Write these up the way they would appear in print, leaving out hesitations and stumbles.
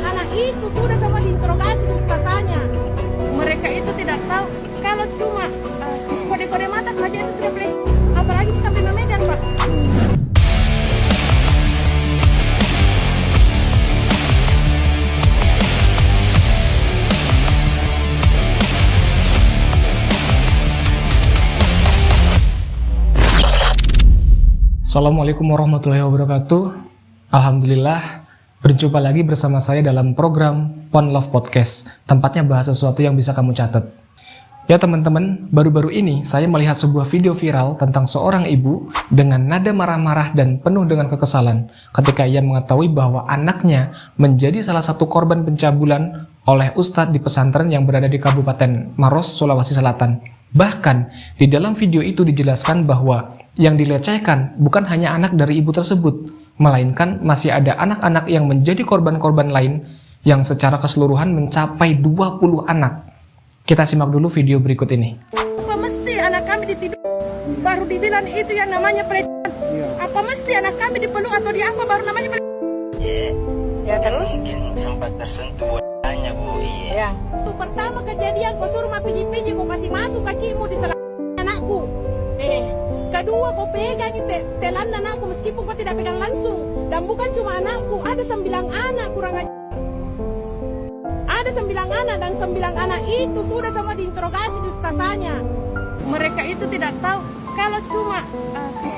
anak itu sudah sama diinterogasi di ustazanya. Mereka itu tidak tahu kalau cuma kode-kode mata saja itu sudah pelecehan, apalagi sampai memegang, Pak. Assalamualaikum warahmatullahi wabarakatuh. Alhamdulillah, berjumpa lagi bersama saya dalam program One Love Podcast. Tempatnya bahas sesuatu yang bisa kamu catat. Ya teman-teman, baru-baru ini saya melihat sebuah video viral tentang seorang ibu dengan nada marah-marah dan penuh dengan kekesalan ketika ia mengetahui bahwa anaknya menjadi salah satu korban pencabulan oleh ustadz di pesantren yang berada di Kabupaten Maros, Sulawesi Selatan. Bahkan, di dalam video itu dijelaskan bahwa yang dilecehkan bukan hanya anak dari ibu tersebut, melainkan masih ada anak-anak yang menjadi korban-korban lain yang secara keseluruhan mencapai 20 anak. Kita simak dulu video berikut ini. Apa mesti anak kami ditidur baru dibilang itu yang namanya pelecehan? Apa mesti anak kami dipeluk atau di apa baru namanya pelecehan? Ya terus? Mungkin sempat tersentuh wadahnya, Bu. Iya. Itu pertama kejadian kau suruh ma piji-piji kau kasih masuk kakimu di selatan anakku. Kedua kau pegang telan anakku meskipun kau tidak pegang langsung. Dan bukan cuma anakku, ada 9 anak kurang ajar. Ada 9 anak dan 9 anak itu sudah sama diinterogasi di ustazanya. Mereka itu tidak tahu kalau cuma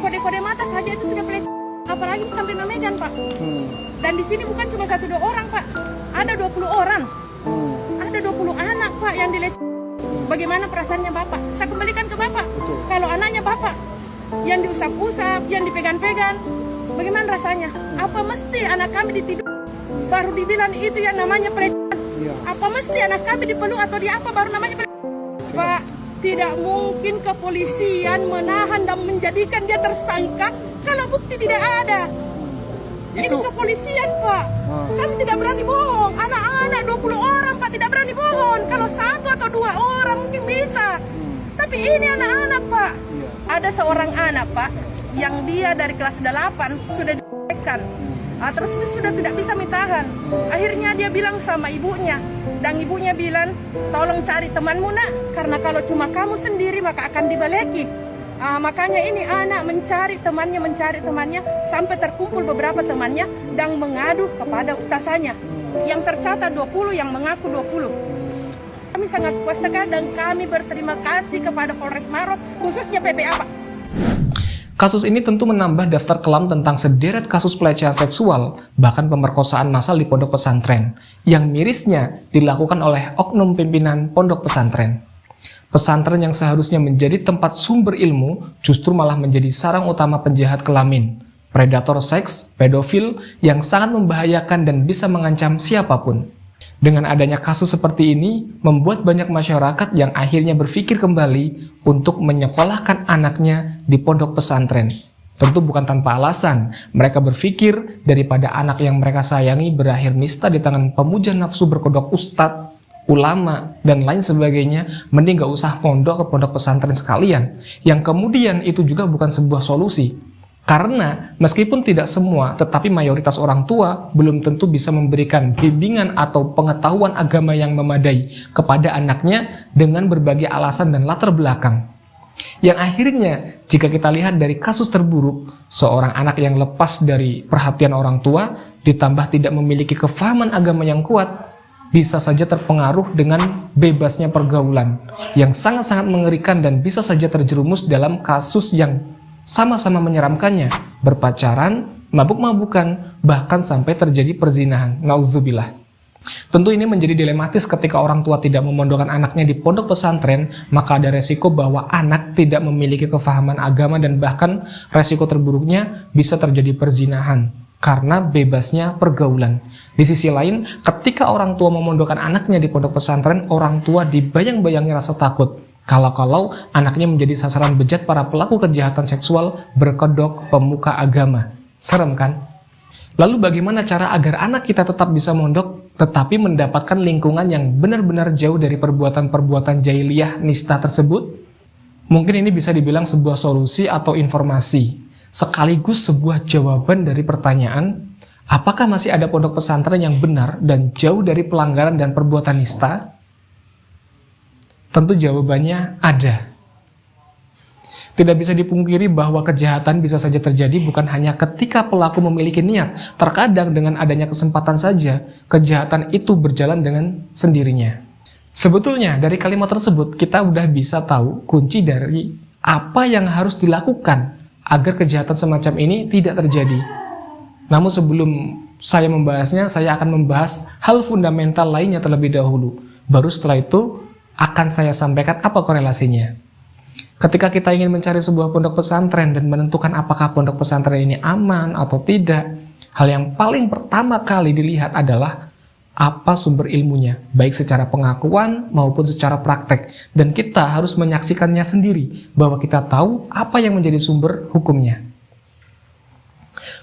kode-kode mata saja itu sudah pelecehan, apalagi sampai memegang, Pak. Dan di sini bukan cuma 1-2 orang, Pak. Ada 20 orang. Ada 20 anak, Pak, yang dilecehkan. Bagaimana perasaannya Bapak? Saya kembalikan ke Bapak. Kalau anaknya Bapak yang diusap-usap, yang dipegang-pegang, bagaimana rasanya? Apa mesti anak kami ditidur baru dibilang itu yang namanya pelecehan? Apa mesti anak kami dipeluk atau di apa baru namanya pelecehan? Pak, tidak mungkin kepolisian menahan dan menjadikan dia tersangka kalau bukti tidak ada. Ini kepolisian, Pak. Kami tidak berani bohong. Anak-anak 20 orang, Pak, tidak berani bohong. Kalau 1 atau 2 orang mungkin bisa. Tapi ini anak-anak, Pak. Ada seorang anak, Pak, yang dia dari kelas 8 sudah dilecehkan. Terus dia sudah tidak bisa ditahan. Akhirnya dia bilang sama ibunya. Dan ibunya bilang, tolong cari temanmu, nak. Karena kalau cuma kamu sendiri maka akan dibaleki. Makanya ini anak mencari temannya sampai terkumpul beberapa temannya dan mengadu kepada ustazanya. Yang tercatat 20, yang mengaku 20. Kami sangat puas sekali dan kami berterima kasih kepada Polres Maros, khususnya PPA, Pak. Kasus ini tentu menambah daftar kelam tentang sederet kasus pelecehan seksual, bahkan pemerkosaan massal di pondok pesantren, yang mirisnya dilakukan oleh oknum pimpinan pondok pesantren. Pesantren yang seharusnya menjadi tempat sumber ilmu justru malah menjadi sarang utama penjahat kelamin, predator seks, pedofil yang sangat membahayakan dan bisa mengancam siapapun. Dengan adanya kasus seperti ini, membuat banyak masyarakat yang akhirnya berpikir kembali untuk menyekolahkan anaknya di pondok pesantren. Tentu bukan tanpa alasan, mereka berpikir daripada anak yang mereka sayangi berakhir nista di tangan pemuja nafsu berkedok ustadz, ulama, dan lain sebagainya, mending gak usah pondok ke pondok pesantren sekalian, yang kemudian itu juga bukan sebuah solusi. Karena meskipun tidak semua, tetapi mayoritas orang tua belum tentu bisa memberikan bimbingan atau pengetahuan agama yang memadai kepada anaknya dengan berbagai alasan dan latar belakang. Yang akhirnya, jika kita lihat dari kasus terburuk, seorang anak yang lepas dari perhatian orang tua, ditambah tidak memiliki kefahaman agama yang kuat, bisa saja terpengaruh dengan bebasnya pergaulan yang sangat-sangat mengerikan dan bisa saja terjerumus dalam kasus yang sama-sama menyeramkannya, berpacaran, mabuk-mabukan, bahkan sampai terjadi perzinahan. Nauzubillah. Tentu ini menjadi dilematis ketika orang tua tidak memondokkan anaknya di pondok pesantren, maka ada resiko bahwa anak tidak memiliki kefahaman agama dan bahkan resiko terburuknya bisa terjadi perzinahan karena bebasnya pergaulan. Di sisi lain, ketika orang tua memondokkan anaknya di pondok pesantren, orang tua dibayang-bayangi rasa takut kalau anaknya menjadi sasaran bejat para pelaku kejahatan seksual berkedok pemuka agama. Serem kan? Lalu bagaimana cara agar anak kita tetap bisa mondok tetapi mendapatkan lingkungan yang benar-benar jauh dari perbuatan-perbuatan jahiliyah nista tersebut? Mungkin ini bisa dibilang sebuah solusi atau informasi, sekaligus sebuah jawaban dari pertanyaan, Apakah masih ada pondok pesantren yang benar dan jauh dari pelanggaran dan perbuatan nista? Tentu jawabannya ada. Tidak bisa dipungkiri bahwa kejahatan bisa saja terjadi bukan hanya ketika pelaku memiliki niat. Terkadang dengan adanya kesempatan saja, kejahatan itu berjalan dengan sendirinya. Sebetulnya dari kalimat tersebut kita udah bisa tahu kunci dari apa yang harus dilakukan agar kejahatan semacam ini tidak terjadi. Namun sebelum saya membahasnya, saya akan membahas hal fundamental lainnya terlebih dahulu. Baru setelah itu akan saya sampaikan apa korelasinya. Ketika kita ingin mencari sebuah pondok pesantren dan menentukan apakah pondok pesantren ini aman atau tidak, hal yang paling pertama kali dilihat adalah apa sumber ilmunya, baik secara pengakuan maupun secara praktek. Dan kita harus menyaksikannya sendiri, bahwa kita tahu apa yang menjadi sumber hukumnya.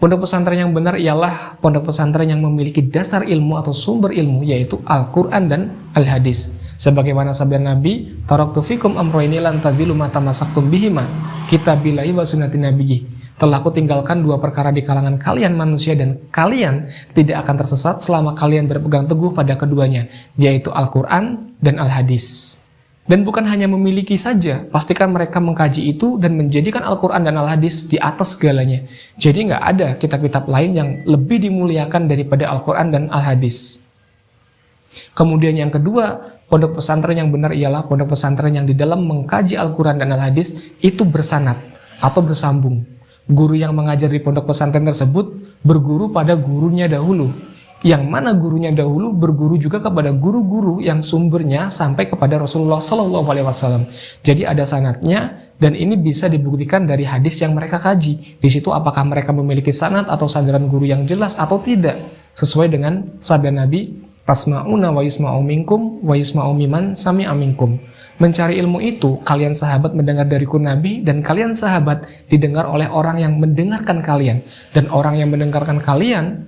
Pondok pesantren yang benar ialah pondok pesantren yang memiliki dasar ilmu atau sumber ilmu, yaitu Al-Quran dan Al-Hadis. Sebagaimana sabda Nabi, taraktu fikum amroini lan tadillu ma tamassaktum bihima, kitabillahi wa sunnati nabiyyi. Telah aku tinggalkan dua perkara di kalangan kalian manusia dan kalian tidak akan tersesat selama kalian berpegang teguh pada keduanya, yaitu Al-Quran dan Al-Hadis. Dan bukan hanya memiliki saja, pastikan mereka mengkaji itu dan menjadikan Al-Quran dan Al-Hadis di atas segalanya. Jadi nggak ada kitab-kitab lain yang lebih dimuliakan daripada Al-Quran dan Al-Hadis. Kemudian yang kedua, pondok pesantren yang benar ialah pondok pesantren yang di dalam mengkaji Al-Quran dan Al-Hadis itu bersanad atau bersambung. Guru yang mengajar di pondok pesantren tersebut berguru pada gurunya dahulu. Yang mana gurunya dahulu berguru juga kepada guru-guru yang sumbernya sampai kepada Rasulullah SAW. Jadi ada sanadnya dan ini bisa dibuktikan dari hadis yang mereka kaji. Di situ apakah mereka memiliki sanad atau sandaran guru yang jelas atau tidak. Sesuai dengan sabda Nabi, tasma'una wa yusma'u minkum wa yusma'u miman sami'a minkum. Mencari ilmu itu, kalian sahabat mendengar dariku Nabi, dan kalian sahabat didengar oleh orang yang mendengarkan kalian. Dan orang yang mendengarkan kalian,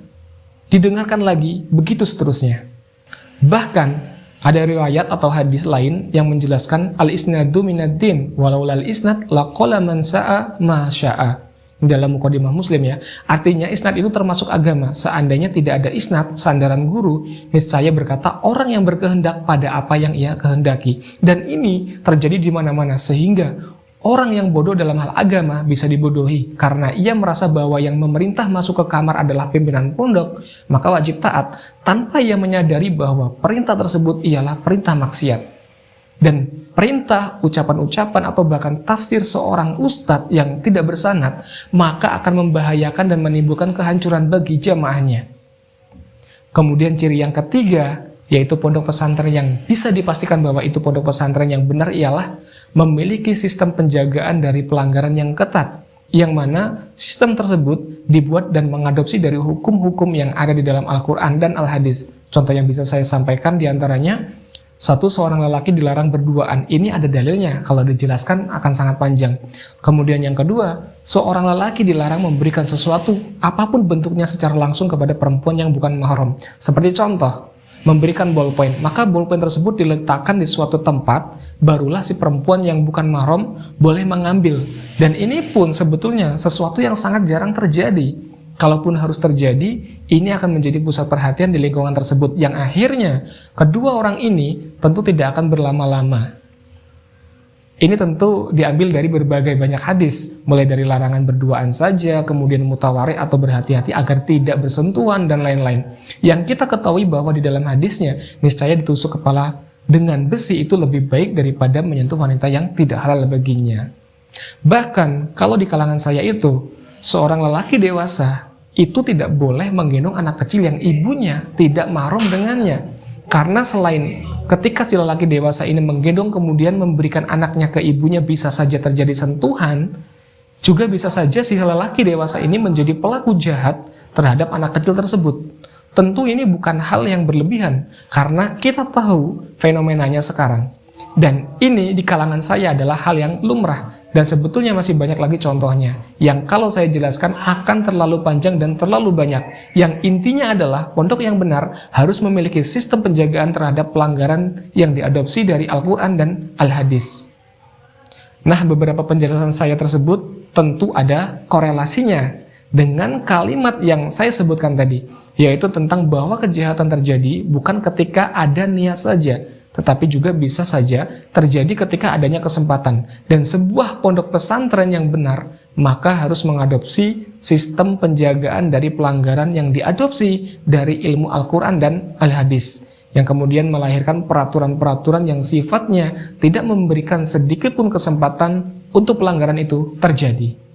didengarkan lagi, begitu seterusnya. Bahkan, ada riwayat atau hadis lain yang menjelaskan al-isnadu minad-din, walau lal isnad laqala man sa'a ma sya'a. Dalam Muqaddimah Muslim ya, artinya isnad itu termasuk agama. Seandainya tidak ada isnad, sandaran guru, niscaya berkata orang yang berkehendak pada apa yang ia kehendaki. Dan ini terjadi di mana-mana sehingga orang yang bodoh dalam hal agama bisa dibodohi karena ia merasa bahwa yang memerintah masuk ke kamar adalah pimpinan pondok, maka wajib taat tanpa ia menyadari bahwa perintah tersebut ialah perintah maksiat. Dan perintah, ucapan-ucapan atau bahkan tafsir seorang ustadz yang tidak bersanad maka akan membahayakan dan menimbulkan kehancuran bagi jamaahnya. Kemudian ciri yang ketiga, yaitu pondok pesantren yang bisa dipastikan bahwa itu pondok pesantren yang benar ialah memiliki sistem penjagaan dari pelanggaran yang ketat, yang mana sistem tersebut dibuat dan mengadopsi dari hukum-hukum yang ada di dalam Al-Quran dan Al-Hadis. Contoh yang bisa saya sampaikan diantaranya, seorang lelaki dilarang berduaan. Ini ada dalilnya, kalau dijelaskan akan sangat panjang. Kemudian yang kedua, seorang lelaki dilarang memberikan sesuatu, apapun bentuknya secara langsung kepada perempuan yang bukan mahram. Seperti contoh, memberikan ballpoint, maka ballpoint tersebut diletakkan di suatu tempat, barulah si perempuan yang bukan mahram boleh mengambil. Dan ini pun sebetulnya sesuatu yang sangat jarang terjadi. Kalaupun harus terjadi, ini akan menjadi pusat perhatian di lingkungan tersebut, yang akhirnya kedua orang ini tentu tidak akan berlama-lama. Ini tentu diambil dari berbagai banyak hadis, mulai dari larangan berduaan saja, kemudian mutawari atau berhati-hati agar tidak bersentuhan dan lain-lain. Yang kita ketahui bahwa di dalam hadisnya, niscaya ditusuk kepala dengan besi itu lebih baik daripada menyentuh wanita yang tidak halal baginya. Bahkan kalau di kalangan saya itu, seorang lelaki dewasa itu tidak boleh menggendong anak kecil yang ibunya tidak mahram dengannya. Karena selain ketika si lelaki dewasa ini menggendong kemudian memberikan anaknya ke ibunya bisa saja terjadi sentuhan, juga bisa saja si lelaki dewasa ini menjadi pelaku jahat terhadap anak kecil tersebut. Tentu ini bukan hal yang berlebihan, karena kita tahu fenomenanya sekarang. Dan ini di kalangan saya adalah hal yang lumrah. Dan sebetulnya masih banyak lagi contohnya, yang kalau saya jelaskan akan terlalu panjang dan terlalu banyak. Yang intinya adalah pondok yang benar harus memiliki sistem penjagaan terhadap pelanggaran yang diadopsi dari Al-Quran dan Al-Hadis. Nah, beberapa penjelasan saya tersebut tentu ada korelasinya. dengan kalimat yang saya sebutkan tadi, yaitu tentang bahwa kejahatan terjadi bukan ketika ada niat saja, tetapi juga bisa saja terjadi ketika adanya kesempatan. Dan sebuah pondok pesantren yang benar, maka harus mengadopsi sistem penjagaan dari pelanggaran yang diadopsi dari ilmu Al-Quran dan Al-Hadis, yang kemudian melahirkan peraturan-peraturan yang sifatnya tidak memberikan sedikit pun kesempatan untuk pelanggaran itu terjadi.